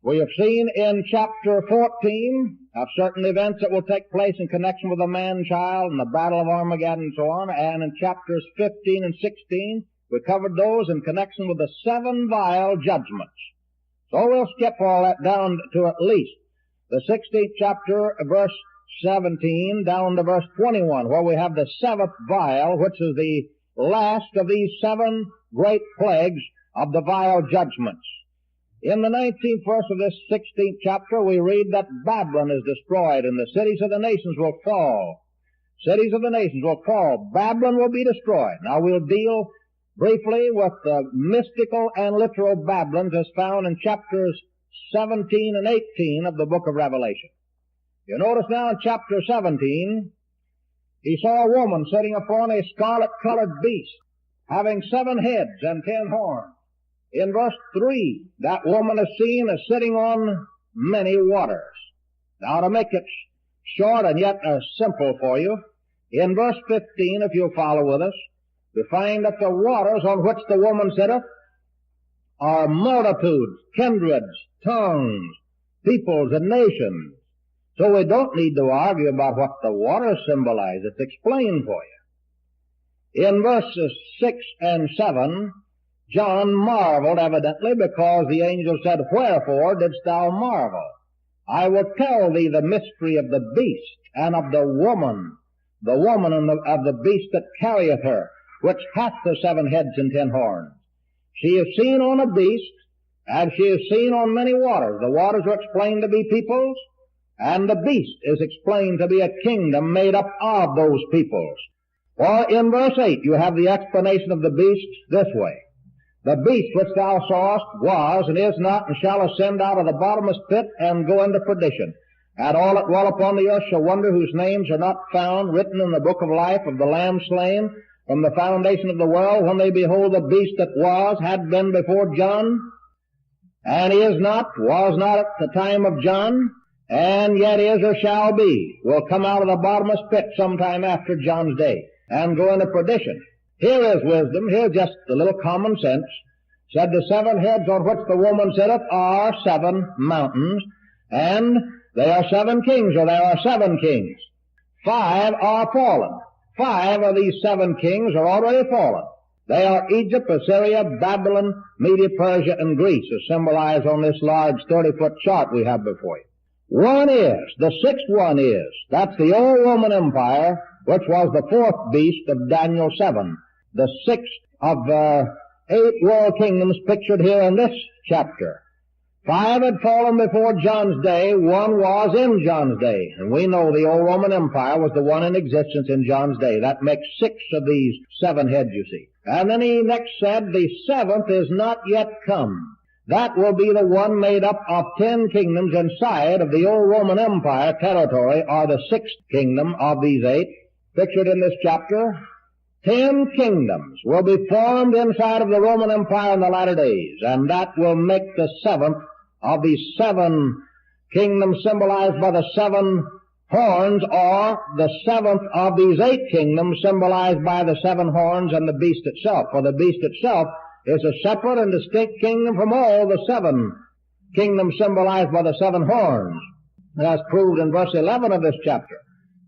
We have seen in chapter 14 of certain events that will take place in connection with the man-child and the Battle of Armageddon and so on, and in chapters 15 and 16 we covered those in connection with the 7 vial judgments. So we'll skip all that down to at least the 16th chapter, verse 17, down to verse 21, where we have the 7th vial, which is the last of these 7 great plagues of the vial judgments. In the 19th verse of this 16th chapter, we read that Babylon is destroyed and the cities of the nations will fall. Cities of the nations will fall. Babylon will be destroyed. Now we'll deal briefly with the mystical and literal Babylons as found in chapters 17 and 18 of the book of Revelation. You notice now in chapter 17, he saw a woman sitting upon a scarlet-colored beast, having 7 heads and 10 horns. In verse 3, that woman is seen as sitting on many waters. Now to make it short and yet simple for you, in verse 15, if you'll follow with us, we find that the waters on which the woman sitteth are multitudes, kindreds, tongues, peoples, and nations. So we don't need to argue about what the waters symbolize. It's explained for you. In verses 6 and 7, John marveled evidently because the angel said, "Wherefore didst thou marvel? I will tell thee the mystery of the beast and of the woman and of the beast that carrieth her, which hath the 7 heads and 10 horns. She is seen on a beast, and she is seen on many waters." The waters are explained to be peoples, and the beast is explained to be a kingdom made up of those peoples. For in verse 8 you have the explanation of the beast this way. "The beast which thou sawest was, and is not, and shall ascend out of the bottomless pit, and go into perdition. And all that dwell upon the earth shall wonder, whose names are not found written in the book of life of the Lamb slain from the foundation of the world, when they behold the beast that was, had been before John, and is not, was not at the time of John, and yet is or shall be," will come out of the bottomless pit sometime after John's day, and go into perdition. Here is wisdom. Here's just a little common sense. Said the 7 heads on which the woman sitteth are 7 mountains, and they are 7 kings, or there are 7 kings. 5 are fallen. 5 of these 7 kings are already fallen. They are Egypt, Assyria, Babylon, Media, Persia, and Greece, as symbolized on this large 30-foot chart we have before you. One is, the 6th one is, that's the old Roman Empire, which was the 4th beast of Daniel 7. The 6th of 8 world kingdoms pictured here in this chapter. 5 had fallen before John's day, 1 was in John's day. And we know the old Roman Empire was the one in existence in John's day. That makes 6 of these 7 heads, you see. And then he next said, the 7th is not yet come. That will be the one made up of 10 kingdoms inside of the old Roman Empire territory, or the 6th kingdom of these 8, pictured in this chapter. 10 kingdoms will be formed inside of the Roman Empire in the latter days, and that will make the 7th of these 7 kingdoms symbolized by the 7 horns, or the 7th of these 8 kingdoms symbolized by the 7 horns and the beast itself. For the beast itself is a separate and distinct kingdom from all the 7 kingdoms symbolized by the 7 horns. As proved in verse 11 of this chapter,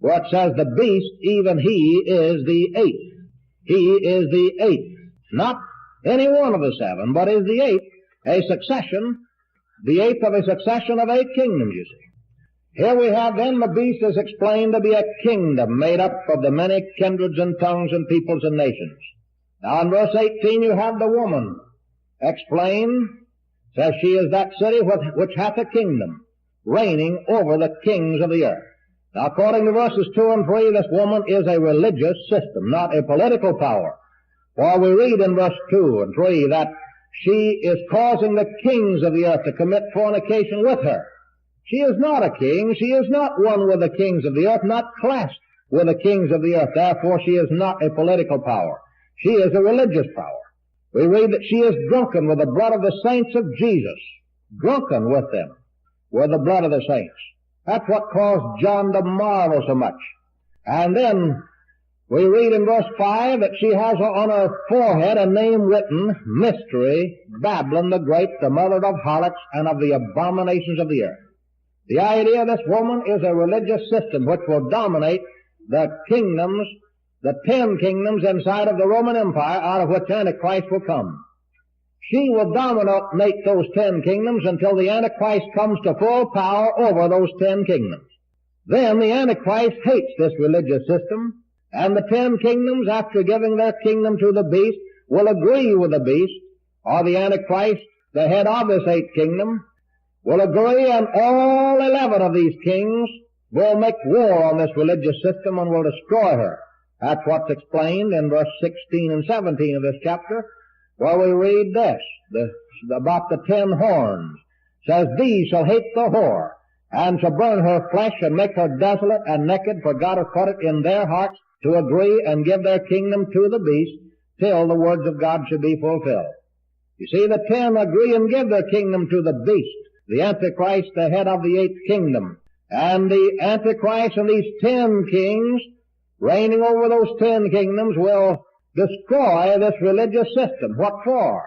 where it says, "The beast, even he, is the 8th. He is the 8th. Not any one of the 7, but is the 8th, a succession, the 8th of a succession of 8 kingdoms, you see. Here we have then the beast is explained to be a kingdom made up of the many kindreds and tongues and peoples and nations. Now in verse 18 you have the woman explained, says she is that city which hath a kingdom, reigning over the kings of the earth. Now according to verses 2 and 3, this woman is a religious system, not a political power. For we read in verse 2 and 3 that she is causing the kings of the earth to commit fornication with her. She is not a king. She is not one with the kings of the earth, not classed with the kings of the earth. Therefore, she is not a political power. She is a religious power. We read that she is drunken with the blood of the saints of Jesus. Drunken with them, with the blood of the saints. That's what caused John to marvel so much. And then We read in verse 5 that she has on her forehead a name written, Mystery, Babylon the Great, the mother of harlots and of the abominations of the earth. The idea of this woman is a religious system which will dominate the kingdoms, the 10 kingdoms inside of the Roman Empire, out of which Antichrist will come. She will dominate those 10 kingdoms until the Antichrist comes to full power over those 10 kingdoms. Then the Antichrist hates this religious system, and the 10 kingdoms, after giving their kingdom to the beast, will agree with the beast, or the Antichrist, the head of this 8th kingdom, will agree, and all 11 of these kings will make war on this religious system and will destroy her. That's what's explained in verse 16 and 17 of this chapter, where we read this, about the 10 horns. It says, These shall hate the whore, and shall burn her flesh, and make her desolate and naked, for God hath put it in their hearts to agree and give their kingdom to the beast, till the words of God should be fulfilled. You see, the 10 agree and give their kingdom to the beast, the Antichrist, the head of the 8th kingdom. And the Antichrist and these 10 kings, reigning over those 10 kingdoms, will destroy this religious system. What for?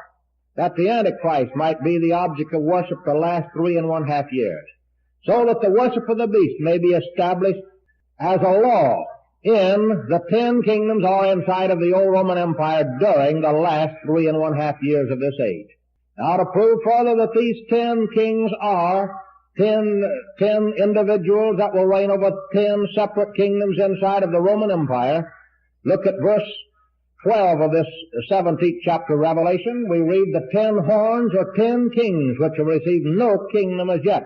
That the Antichrist might be the object of worship the last 3.5 years, so that the worship of the beast may be established as a law in the 10 kingdoms or inside of the old Roman Empire during the last 3.5 years of this age. Now, to prove further that these 10 kings are 10 individuals that will reign over 10 separate kingdoms inside of the Roman Empire, look at verse 12 of this 17th chapter of Revelation. We read, The 10 horns are 10 kings which have received no kingdom as yet,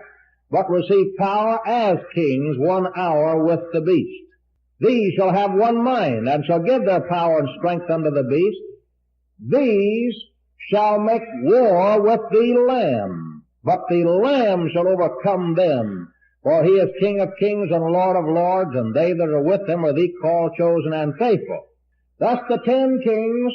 but receive power as kings 1 hour with the beast. These shall have one mind, and shall give their power and strength unto the beast. These shall make war with the Lamb, but the Lamb shall overcome them. For he is King of kings and Lord of lords, and they that are with him are the called, chosen, and faithful. Thus the 10 kings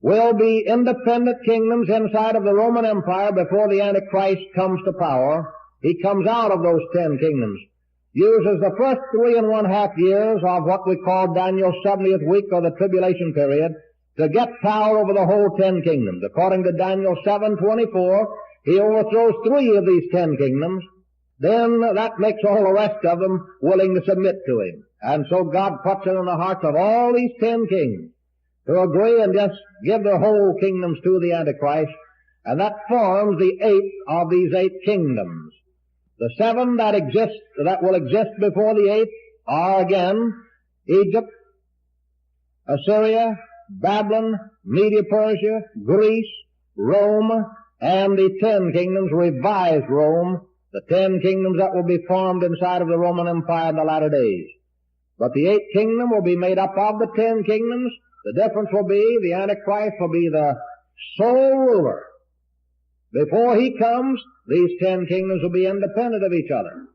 will be independent kingdoms inside of the Roman Empire before the Antichrist comes to power. He comes out of those 10 kingdoms, uses the first 3.5 years of what we call Daniel's 70th week, or the tribulation period, to get power over the whole 10 kingdoms. According to Daniel 7:24, he overthrows 3 of these 10 kingdoms. Then that makes all the rest of them willing to submit to him. And so God puts it in the hearts of all these 10 kings to agree and just give their whole kingdoms to the Antichrist, and that forms the 8th of these 8 kingdoms. The 7 that will exist before the 8th are again Egypt, Assyria, Babylon, Media Persia, Greece, Rome, and the 10 kingdoms, revised Rome, the 10 kingdoms that will be formed inside of the Roman Empire in the latter days. But the 8th kingdom will be made up of the 10 kingdoms. The difference will be the Antichrist will be the sole ruler. Before he comes, these 10 kingdoms will be independent of each other.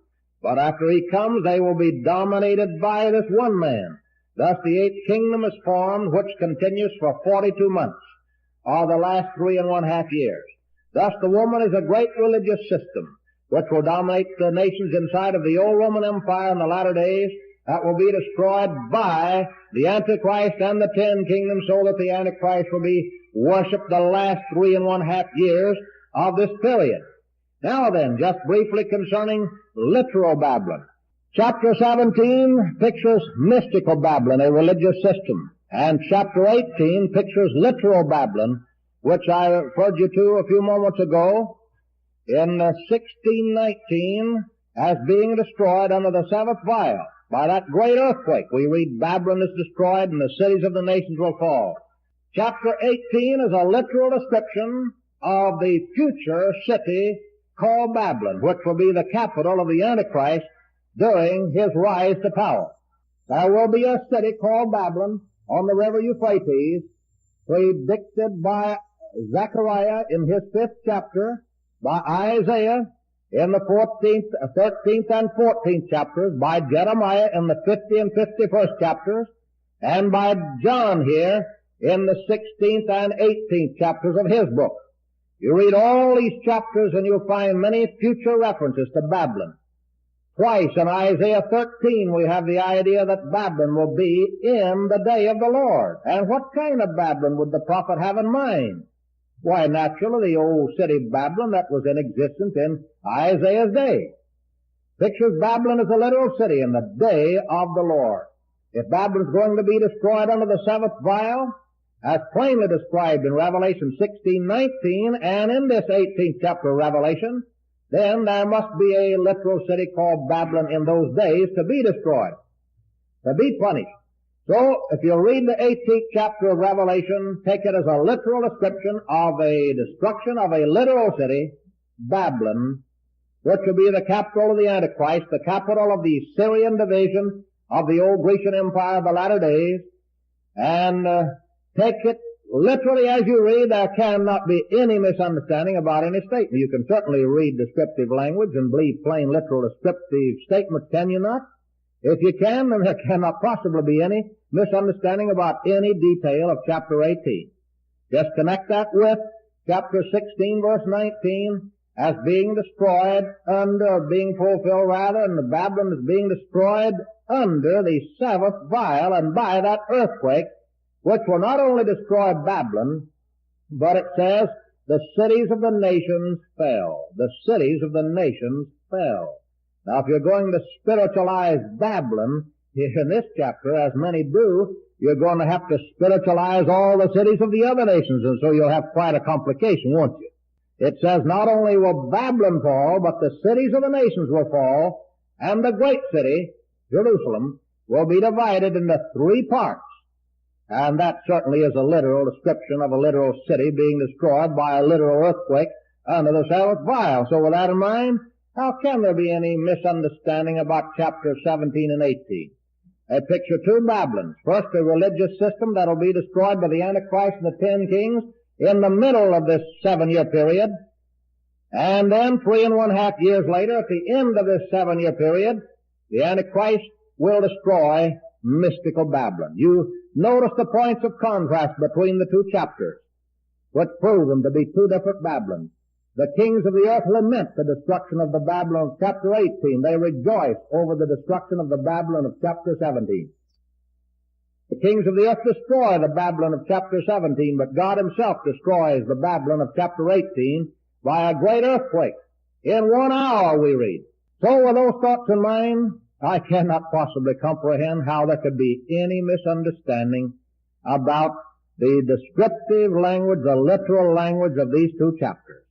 But after he comes, they will be dominated by this one man. Thus the 8th kingdom is formed, which continues for 42 months, or the last 3.5 years. Thus the woman is a great religious system, which will dominate the nations inside of the old Roman Empire in the latter days, that will be destroyed by the Antichrist and the 10 kingdoms, so that the Antichrist will be worshipped the last 3.5 years of this period. Now then, just briefly concerning literal Babylon. Chapter 17 pictures mystical Babylon, a religious system. And chapter 18 pictures literal Babylon, which I referred you to a few moments ago, in 1619, as being destroyed under the 7th vial. By that great earthquake, we read Babylon is destroyed and the cities of the nations will fall. Chapter 18 is a literal description of the future city called Babylon, which will be the capital of the Antichrist during his rise to power. There will be a city called Babylon on the river Euphrates, predicted by Zechariah in his 5th chapter, by Isaiah in the 13th and 14th chapters, by Jeremiah in the 50 and 51st chapters, and by John here in the 16th and 18th chapters of his book. You read all these chapters and you'll find many future references to Babylon. Twice in Isaiah 13 we have the idea that Babylon will be in the day of the Lord. And what kind of Babylon would the prophet have in mind? Why, naturally, the old city Babylon that was in existence in Isaiah's day. Pictures Babylon as a literal city in the day of the Lord. If Babylon is going to be destroyed under the seventh vial, as plainly described in Revelation 16:19 and in this 18th chapter of Revelation, then there must be a literal city called Babylon in those days to be destroyed, to be punished. So, if you read the 18th chapter of Revelation, take it as a literal description of a destruction of a literal city, Babylon, which will be the capital of the Antichrist, the capital of the Syrian division of the old Grecian Empire of the latter days, and take it literally as you read. There cannot be any misunderstanding about any statement. You can certainly read descriptive language and believe plain, literal, descriptive statements, can you not? If you can, then there cannot possibly be any misunderstanding about any detail of chapter 18. Just connect that with chapter 16, verse 19, as being destroyed under, being fulfilled rather, and the Babylon is being destroyed under the seventh vial and by that earthquake, which will not only destroy Babylon, but it says the cities of the nations fell. The cities of the nations fell. Now, if you're going to spiritualize Babylon here in this chapter, as many do, you're going to have to spiritualize all the cities of the other nations, and so you'll have quite a complication, won't you? It says not only will Babylon fall, but the cities of the nations will fall, and the great city, Jerusalem, will be divided into three parts. And that certainly is a literal description of a literal city being destroyed by a literal earthquake under the seventh vial. So with that in mind, how can there be any misunderstanding about chapters 17 and 18? They picture two Babylons. First, a religious system that will be destroyed by the Antichrist and the 10 kings in the middle of this 7-year period. And then 3.5 years later, at the end of this 7-year period, the Antichrist will destroy mystical Babylon. You notice the points of contrast between the two chapters, which prove them to be two different Babylons. The kings of the earth lament the destruction of the Babylon of chapter 18. They rejoice over the destruction of the Babylon of chapter 17. The kings of the earth destroy the Babylon of chapter 17, but God himself destroys the Babylon of chapter 18 by a great earthquake. In 1 hour, we read. So with those thoughts in mind, I cannot possibly comprehend how there could be any misunderstanding about the descriptive language, the literal language of these two chapters.